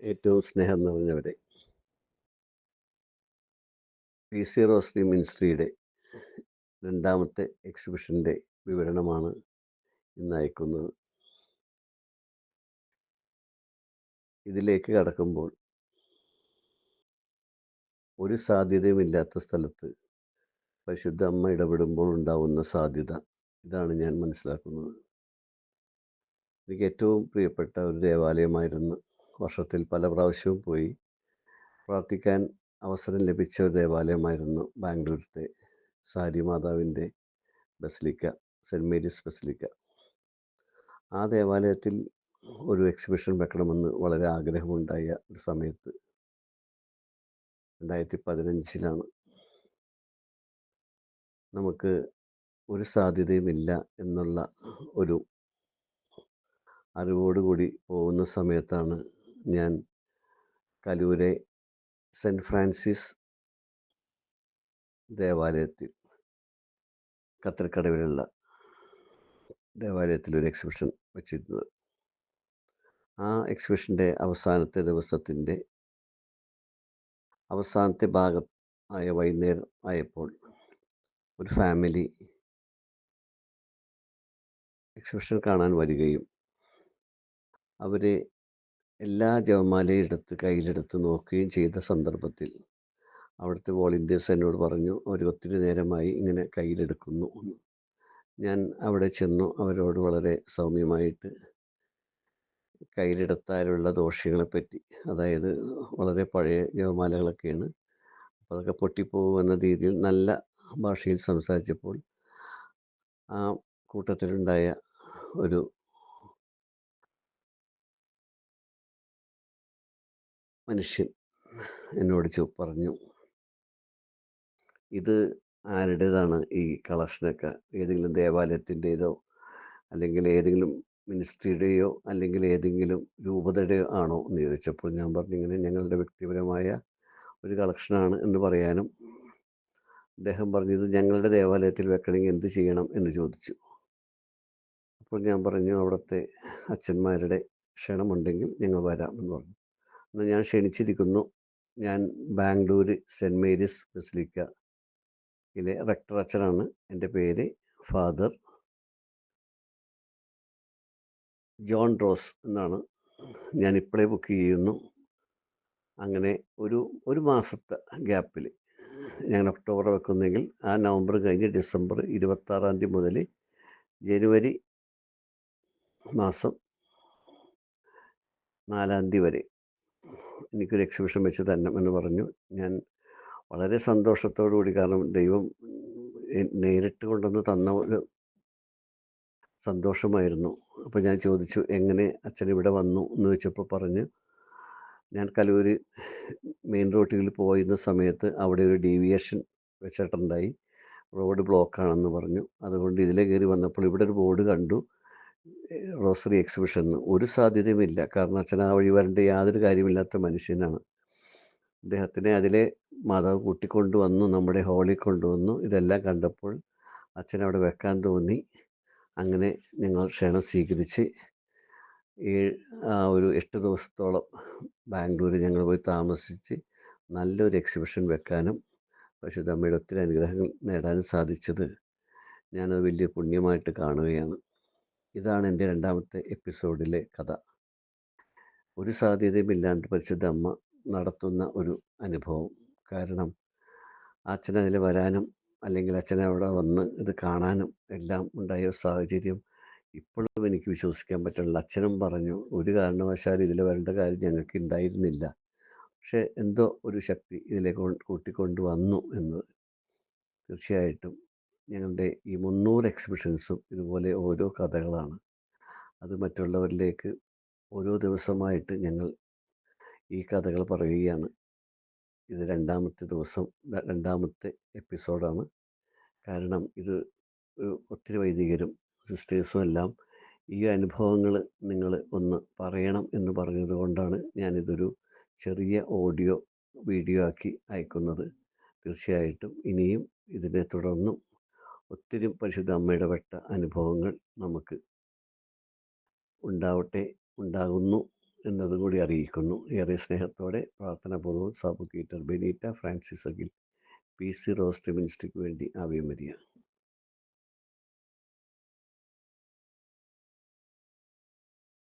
ഏറ്റവും സ്നേഹം നിറഞ്ഞവരെ, P C Rosily മിനിസ്ട്രിയുടെ രണ്ടാമത്തെ എക്സിബിഷൻ്റെ വിവരണമാണ് ഇന്ന് അയക്കുന്നത്. ഇതിലേക്ക് കടക്കുമ്പോൾ ഒരു സാധ്യതയുമില്ലാത്ത സ്ഥലത്ത് പരിശുദ്ധ അമ്മ ഇടപെടുമ്പോൾ ഉണ്ടാവുന്ന സാധ്യത, ഇതാണ് ഞാൻ മനസ്സിലാക്കുന്നത്. എനിക്ക് ഏറ്റവും പ്രിയപ്പെട്ട ഒരു ദേവാലയമായിരുന്നു. വർഷത്തിൽ പല പ്രാവശ്യവും പോയി പ്രാർത്ഥിക്കാൻ അവസരം ലഭിച്ച ഒരു ദേവാലയമായിരുന്നു ബാംഗ്ലൂരിലത്തെ സാരി മാതാവിൻ്റെ ബസലിക്ക, സെൻറ്റ് മേരീസ് ബസലിക്ക. ആ ദേവാലയത്തിൽ ഒരു എക്സിബിഷൻ വെക്കണമെന്ന് വളരെ ആഗ്രഹമുണ്ടായ ഒരു സമയത്ത് 2015 നമുക്ക് ഒരു സാധ്യതയുമില്ല എന്നുള്ള ഒരു അറിവോടുകൂടി പോകുന്ന സമയത്താണ് ഞാൻ കലൂരെ സെൻറ്റ് ഫ്രാൻസിസ് ദേവാലയത്തിൽ, കത്തർക്കടവിലുള്ള ദേവാലയത്തിൽ ഒരു എക്സിബിഷൻ വെച്ചിരുന്നത്. ആ എക്സിബിഷൻ്റെ അവസാനത്തെ ദിവസത്തിൻ്റെ അവസാനത്തെ ഭാഗം ആയ വൈകുന്നേരം ആയപ്പോൾ ഒരു ഫാമിലി എക്സിബിഷൻ കാണാൻ വരികയും അവർ എല്ലാ ജപമാലയും എടുത്ത് കയ്യിലെടുത്ത് നോക്കുകയും ചെയ്ത സന്ദർഭത്തിൽ അവിടുത്തെ വോളണ്ടിയേഴ്സ് എന്നോട് പറഞ്ഞു, അവർ ഒത്തിരി നേരമായി ഇങ്ങനെ കയ്യിലെടുക്കുന്നു. ഞാൻ അവിടെ ചെന്നു അവരോട് വളരെ സൗമ്യമായിട്ട് കയ്യിലെടുത്താലുള്ള ദോഷങ്ങളെപ്പറ്റി, അതായത് വളരെ പഴയ ജപമാലകളൊക്കെയാണ്, അപ്പോൾ അതൊക്കെ പൊട്ടിപ്പോകുമെന്ന രീതിയിൽ നല്ല ഭാഷയിൽ സംസാരിച്ചപ്പോൾ ആ കൂട്ടത്തിലുണ്ടായ ഒരു മനുഷ്യൻ എന്നോട് പറഞ്ഞു, ഇത് ആരുടേതാണ് ഈ കളക്ഷനൊക്കെ? ഏതെങ്കിലും ദേവാലയത്തിൻ്റെതോ അല്ലെങ്കിൽ ഏതെങ്കിലും മിനിസ്ട്രിയുടെയോ അല്ലെങ്കിൽ ഏതെങ്കിലും രൂപതയുടെയോ ആണോ എന്ന് ചോദിച്ചപ്പോൾ ഞാൻ പറഞ്ഞു, ഇങ്ങനെ ഞങ്ങളുടെ വ്യക്തിപരമായ ഒരു കളക്ഷനാണ് എന്ന് പറയാനും അദ്ദേഹം പറഞ്ഞു, ഇത് ഞങ്ങളുടെ ദേവാലയത്തിൽ വെക്കണമെങ്കിൽ എന്ത് ചെയ്യണം എന്ന് ചോദിച്ചു. അപ്പോൾ ഞാൻ പറഞ്ഞു, അവിടുത്തെ അച്ഛന്മാരുടെ ക്ഷണമുണ്ടെങ്കിൽ ഞങ്ങൾ വരാം എന്ന് പറഞ്ഞു. എന്നാൽ ഞാൻ ക്ഷണിച്ചിരിക്കുന്നു. ഞാൻ ബാംഗ്ലൂർ സെൻറ്റ് മേരീസ് ബസലിക്കയിലെ റെക്ടർ അച്ഛനാണ്. എൻ്റെ പേര് ഫാദർ ജോൺ റോസ് എന്നാണ്. ഞാൻ ഇപ്പോഴേ ബുക്ക് ചെയ്യുന്നു. അങ്ങനെ ഒരു മാസത്തെ ഗ്യാപ്പിൽ, ഞാൻ ഒക്ടോബർ വെക്കുന്നെങ്കിൽ ആ നവംബർ കഴിഞ്ഞ് ഡിസംബർ 26 മുതൽ ജനുവരി മാസം 4 വരെ എനിക്കൊരു എക്സിബിഷൻ വെച്ച് തരണം എന്ന് പറഞ്ഞു. ഞാൻ വളരെ സന്തോഷത്തോടു കൂടി, കാരണം ദൈവം നേരിട്ട് കൊണ്ടുവന്ന് തന്ന ഒരു സന്തോഷമായിരുന്നു. അപ്പോൾ ഞാൻ ചോദിച്ചു, എങ്ങനെ അച്ഛൻ ഇവിടെ വന്നു എന്ന് ചോദിച്ചപ്പോൾ പറഞ്ഞു, ഞാൻ കലൂർ മെയിൻ റോട്ടിൽ പോയിരുന്ന സമയത്ത് അവിടെ ഒരു ഡീവിയേഷൻ വെച്ചിട്ടുണ്ടായി, റോഡ് ബ്ലോക്കാണെന്ന് പറഞ്ഞു. അതുകൊണ്ട് ഇതിലെ കയറി വന്നപ്പോൾ ഇവിടെ ഒരു ബോർഡ് കണ്ടു, റോസറി എക്സിബിഷൻ. ഒരു സാധ്യതയുമില്ല, കാരണം അച്ഛൻ ആ വഴി വരേണ്ട യാതൊരു കാര്യമില്ലാത്ത മനുഷ്യനാണ്. അദ്ദേഹത്തിനെ അതിലെ മാതാവ് കൂട്ടിക്കൊണ്ട് വന്നു, നമ്മുടെ ഹാളിൽ കൊണ്ടുവന്നു. ഇതെല്ലാം കണ്ടപ്പോൾ അച്ഛനവിടെ വെക്കാൻ തോന്നി. അങ്ങനെ ഞങ്ങൾ ക്ഷണം സ്വീകരിച്ച് ഒരു 8 ദിവസത്തോളം ബാംഗ്ലൂർ ഞങ്ങൾ പോയി താമസിച്ച് നല്ലൊരു എക്സിബിഷൻ വെക്കാനും പരിശുദ്ധ അമ്മയുടെ ഒത്തിരി അനുഗ്രഹങ്ങൾ നേടാനും സാധിച്ചത് ഞാനത് വലിയ പുണ്യമായിട്ട് കാണുകയാണ്. ഇതാണ് എൻ്റെ രണ്ടാമത്തെ എപ്പിസോഡിലെ കഥ. ഒരു സാധ്യതയുമില്ലാണ്ട് പരിശുദ്ധ അമ്മ നടത്തുന്ന ഒരു അനുഭവം. കാരണം അച്ഛനതിൽ വരാനും അല്ലെങ്കിൽ അച്ഛനവിടെ വന്ന് ഇത് കാണാനും എല്ലാം ഉണ്ടായ സാഹചര്യം ഇപ്പോഴും എനിക്ക് വിശ്വസിക്കാൻ പറ്റുന്നില്ല. അച്ഛനും പറഞ്ഞു, ഒരു കാരണവശാലും ഇതിൽ വരേണ്ട കാര്യം ഞങ്ങൾക്ക് ഉണ്ടായിരുന്നില്ല, പക്ഷേ എന്തോ ഒരു ശക്തി ഇതിലേക്ക് കൂട്ടിക്കൊണ്ട് വന്നു എന്നത്. തീർച്ചയായിട്ടും ഞങ്ങളുടെ ഈ 300 എക്സിബിഷൻസും ഇതുപോലെ ഓരോ കഥകളാണ്. അത് മറ്റുള്ളവരിലേക്ക് ഓരോ ദിവസമായിട്ട് ഞങ്ങൾ ഈ കഥകൾ പറയുകയാണ്. ഇത് രണ്ടാമത്തെ എപ്പിസോഡാണ്. കാരണം ഇത് ഒത്തിരി വൈദികരും സിസ്റ്റേഴ്സും എല്ലാം ഈ അനുഭവങ്ങൾ നിങ്ങൾ ഒന്ന് പറയണം എന്ന് പറഞ്ഞത് കൊണ്ടാണ് ഞാനിതൊരു ചെറിയ വീഡിയോ ആക്കി അയക്കുന്നത്. തീർച്ചയായിട്ടും ഇനിയും ഇതിനെ തുടർന്നും ഒത്തിരി പരിശുദ്ധ അമ്മ ഇടപെട്ട അനുഭവങ്ങൾ നമുക്ക് ഉണ്ടാകുന്നു എന്നതും കൂടി അറിയിക്കുന്നു. ഏറെ സ്നേഹത്തോടെ പ്രാർത്ഥനാപൂർവ്വം Sabu Peter, Benita Francis Akhil, P C Rose മിനിസ്ട്രിക്ക് വേണ്ടി ആവേ മരിയ.